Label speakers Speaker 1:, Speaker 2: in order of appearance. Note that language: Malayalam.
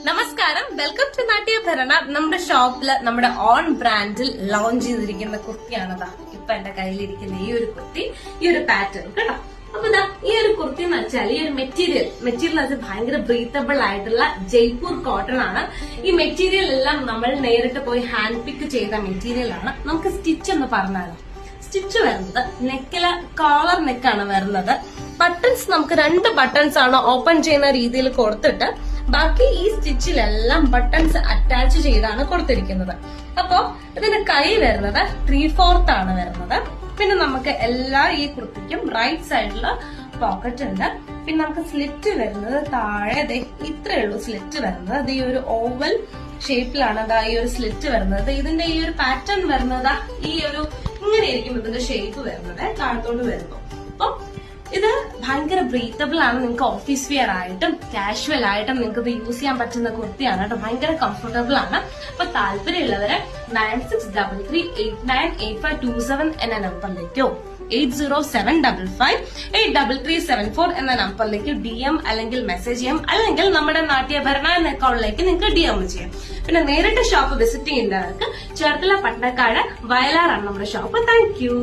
Speaker 1: നമസ്കാരം, വെൽക്കം ടു നാട്യഭരണ. നമ്മുടെ ഷോപ്പില് നമ്മുടെ ഓൺ ബ്രാൻഡിൽ ലോഞ്ച് ചെയ്തിരിക്കുന്ന കുർത്തിയാണതാ ഇപ്പൊ എന്റെ കയ്യിലിരിക്കുന്ന ഈ ഒരു കുർത്തി, ഈ ഒരു പാറ്റേൺ കേട്ടോ. അപ്പൊ ഇതാ ഈ ഒരു കുർത്തി എന്ന് വെച്ചാൽ ഈ ഒരു മെറ്റീരിയൽ എന്ന് വെച്ചാൽ ഭയങ്കര ബ്രീത്തബിൾ ആയിട്ടുള്ള ജയ്പൂർ കോട്ടൺ ആണ്. ഈ മെറ്റീരിയൽ എല്ലാം നമ്മൾ നേരിട്ട് പോയി ഹാൻഡ് പിക്ക് ചെയ്ത മെറ്റീരിയൽ ആണ്. നമുക്ക് സ്റ്റിച്ച് എന്ന് പറഞ്ഞാലോ, സ്റ്റിച്ച് വരുന്നത് നെക്കില് കോളർ നെക്കാണ് വരുന്നത്. ബട്ടൺസ് നമുക്ക് 2 ബട്ടൺസ് ആണ് ഓപ്പൺ ചെയ്യുന്ന രീതിയിൽ കൊടുത്തിട്ട് ബാക്കി ഈ സ്റ്റിച്ചിലെല്ലാം ബട്ടൺസ് അറ്റാച്ച് ചെയ്താണ് കൊടുത്തിരിക്കുന്നത്. അപ്പോ ഇതിന്റെ കൈ വരുന്നത് 3/4 ആണ് വരുന്നത്. പിന്നെ നമുക്ക് ഈ കുർത്തിക്കും റൈറ്റ് സൈഡില് പോക്കറ്റ് ഉണ്ട്. പിന്നെ നമുക്ക് സ്ലിറ്റ് വരുന്നത് താഴെ ഇത്രയേ ഉള്ളൂ സ്ലിറ്റ് വരുന്നത്. അത് ഈ ഒരു ഓവൽ ഷേപ്പിലാണ് ഈ ഒരു സ്ലിറ്റ് വരുന്നത്. ഇതിന്റെ ഈ ഒരു പാറ്റേൺ വരുന്നത് ഈ ഒരു ഇങ്ങനെയായിരിക്കും ഇതിന്റെ ഷേപ്പ് വരുന്നത് താഴത്തോട്ട് വരുമ്പോൾ. അപ്പൊ ഇത് ഭയങ്കര ബ്രീത്തബിൾ ആണ്. നിങ്ങൾക്ക് ഓഫീസ് വെയർ ആയിട്ടും കാഷ്വൽ ആയിട്ടും നിങ്ങൾക്ക് ഇത് യൂസ് ചെയ്യാൻ പറ്റുന്ന കുർത്തിയാണ് കേട്ടോ. ഭയങ്കര കംഫർട്ടബിൾ ആണ്. അപ്പൊ താല്പര്യമുള്ളവരെ 9633898527 എന്ന നമ്പറിലേക്കോ 8075583374 എന്ന നമ്പറിലേക്ക് DM അല്ലെങ്കിൽ മെസ്സേജ് ചെയ്യാം, അല്ലെങ്കിൽ നമ്മുടെ നാട്യഭരണ എന്ന അക്കൗണ്ടിലേക്ക് നിങ്ങൾക്ക് DM ചെയ്യാം. പിന്നെ നേരിട്ട് ഷോപ്പ് വിസിറ്റ് ചെയ്യുന്നവർക്ക് ചേർത്തല പട്ടണക്കാട് വയലാറാണ് നമ്മുടെ ഷോപ്പ്. Thank you.